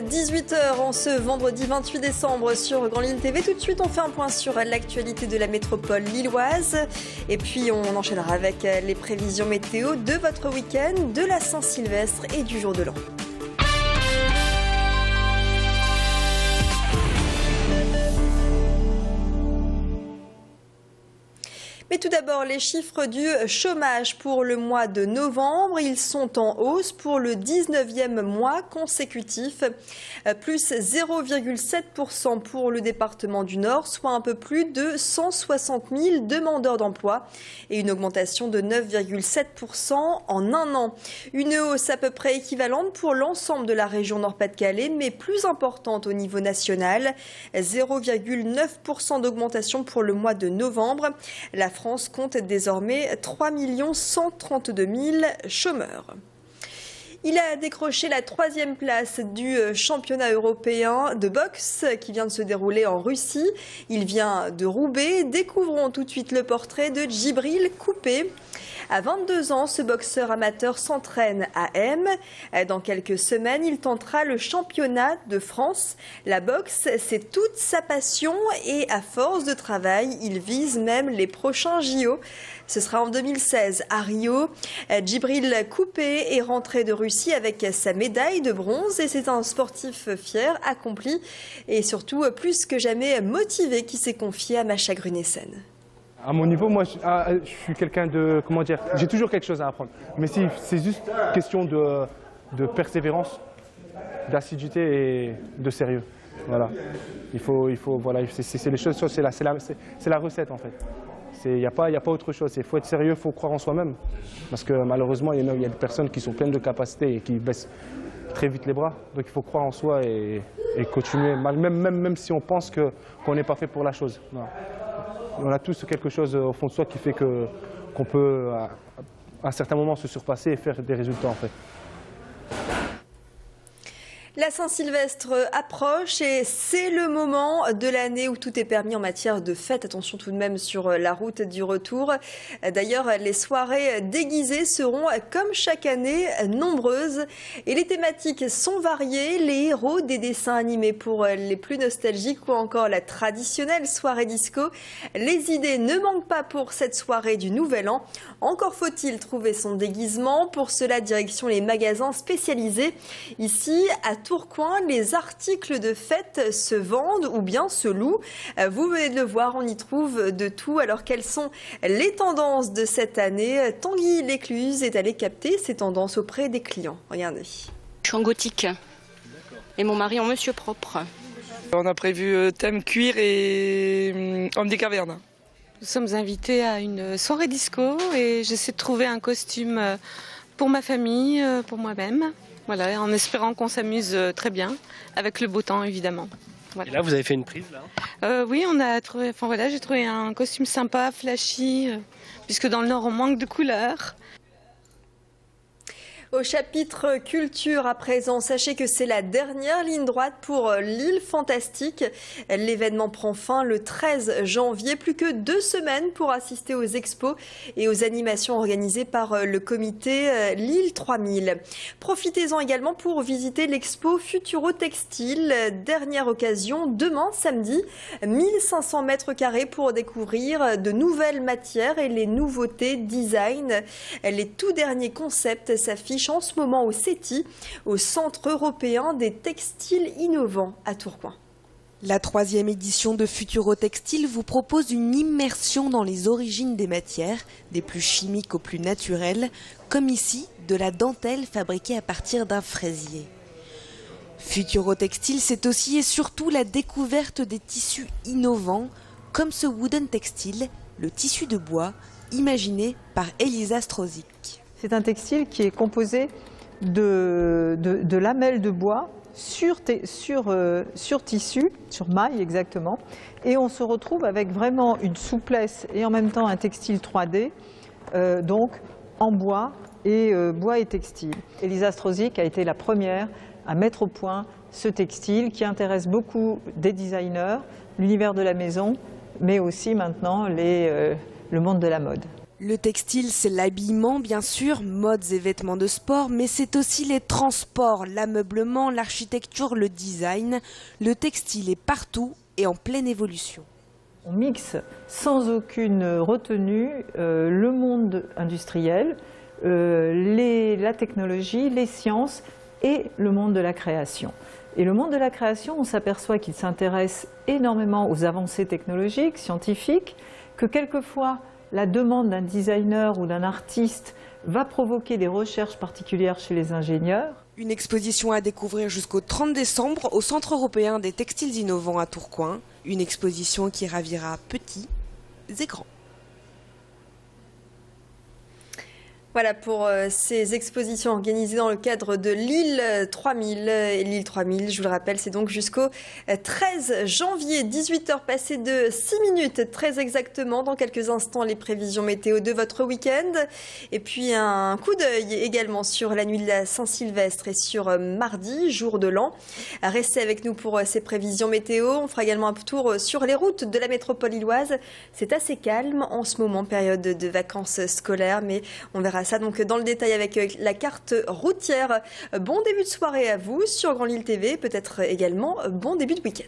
18 h en ce vendredi 28 décembre sur Grand Lille TV. Tout de suite, on fait un point sur l'actualité de la métropole lilloise. Et puis, on enchaînera avec les prévisions météo de votre week-end, de la Saint-Sylvestre et du jour de l'an. Mais tout d'abord, les chiffres du chômage pour le mois de novembre. Ils sont en hausse pour le 19e mois consécutif. Plus 0,7% pour le département du Nord, soit un peu plus de 160 000 demandeurs d'emploi et une augmentation de 9,7% en un an. Une hausse à peu près équivalente pour l'ensemble de la région Nord-Pas-de-Calais, mais plus importante au niveau national. 0,9% d'augmentation pour le mois de novembre. La France compte désormais 3 132 000 chômeurs. Il a décroché la 3e place du championnat européen de boxe qui vient de se dérouler en Russie. Il vient de Roubaix. Découvrons tout de suite le portrait de Djibril Coupé. À 22 ans, ce boxeur amateur s'entraîne à M. Dans quelques semaines, il tentera le championnat de France. La boxe, c'est toute sa passion et à force de travail, il vise même les prochains JO. Ce sera en 2016 à Rio. Djibril Coupé est rentré de Russie avec sa médaille de bronze et c'est un sportif fier, accompli et surtout plus que jamais motivé qui s'est confié à Macha Grunessen. À mon niveau, moi, je suis quelqu'un de, comment dire, j'ai toujours quelque chose à apprendre. Mais c'est juste question de persévérance, d'assiduité et de sérieux. Voilà. Il faut voilà, c'est les choses, c'est la recette en fait. Il n'y a pas autre chose. Il faut être sérieux, il faut croire en soi-même. Parce que malheureusement, il y a des personnes qui sont pleines de capacités et qui baissent très vite les bras. Donc il faut croire en soi et continuer, même si on pense qu'on n'est pas fait pour la chose. Voilà. On a tous quelque chose au fond de soi qui fait qu'on peut à un certain moment se surpasser et faire des résultats en fait. La Saint-Sylvestre approche et c'est le moment de l'année où tout est permis en matière de fête. Attention tout de même sur la route du retour. D'ailleurs, les soirées déguisées seront, comme chaque année, nombreuses. Et les thématiques sont variées. Les héros des dessins animés pour les plus nostalgiques ou encore la traditionnelle soirée disco. Les idées ne manquent pas pour cette soirée du Nouvel An. Encore faut-il trouver son déguisement. Pour cela, direction les magasins spécialisés. Ici, à Tourcoing, les articles de fête se vendent ou bien se louent. Vous venez de le voir, on y trouve de tout. Alors quelles sont les tendances de cette année? Tanguy Lécluse est allé capter ces tendances auprès des clients. Regardez. Je suis en gothique et mon mari en monsieur propre. On a prévu thème cuir et homme des cavernes. Nous sommes invités à une soirée disco et j'essaie de trouver un costume pour ma famille, pour moi-même. Voilà, en espérant qu'on s'amuse très bien, avec le beau temps évidemment. Voilà. Et là, vous avez fait une prise là? Oui, j'ai trouvé un costume sympa, flashy, puisque dans le Nord on manque de couleurs. Au chapitre culture à présent, sachez que c'est la dernière ligne droite pour l'île fantastique. L'événement prend fin le 13 janvier. Plus que 2 semaines pour assister aux expos et aux animations organisées par le comité Lille 3000. Profitez-en également pour visiter l'expo Futuro Textile. Dernière occasion demain samedi, 1500 mètres carrés pour découvrir de nouvelles matières et les nouveautés design. Les tout derniers concepts s'affichent en ce moment au CETI, au Centre européen des textiles innovants à Tourcoing. La 3e édition de Futuro Textile vous propose une immersion dans les origines des matières, des plus chimiques aux plus naturelles, comme ici de la dentelle fabriquée à partir d'un fraisier. Futuro Textile, c'est aussi et surtout la découverte des tissus innovants, comme ce wooden textile, le tissu de bois, imaginé par Elisa Strozik. C'est un textile qui est composé de lamelles de bois sur tissu, sur maille exactement. Et on se retrouve avec vraiment une souplesse et en même temps un textile 3D, donc en bois et textile. Elisa Strozik a été la première à mettre au point ce textile qui intéresse beaucoup des designers, l'univers de la maison, mais aussi maintenant le monde de la mode. Le textile, c'est l'habillement, bien sûr, modes et vêtements de sport, mais c'est aussi les transports, l'ameublement, l'architecture, le design. Le textile est partout et en pleine évolution. On mixe sans aucune retenue le monde industriel, la technologie, les sciences et le monde de la création. Et le monde de la création, on s'aperçoit qu'il s'intéresse énormément aux avancées technologiques, scientifiques, que quelquefois la demande d'un designer ou d'un artiste va provoquer des recherches particulières chez les ingénieurs. Une exposition à découvrir jusqu'au 30 décembre au Centre européen des textiles innovants à Tourcoing. Une exposition qui ravira petits et grands. Voilà pour ces expositions organisées dans le cadre de l'île 3000. Et l'île 3000, je vous le rappelle, c'est donc jusqu'au 13 janvier, 18h passées de 6 minutes, très exactement. Dans quelques instants, les prévisions météo de votre week-end. Et puis un coup d'œil également sur la nuit de la Saint-Sylvestre et sur mardi, jour de l'an. Restez avec nous pour ces prévisions météo. On fera également un tour sur les routes de la métropole illoise. C'est assez calme en ce moment, période de vacances scolaires, mais on verra ça donc dans le détail avec la carte routière. Bon début de soirée à vous sur Grand Lille TV, peut-être également bon début de week-end.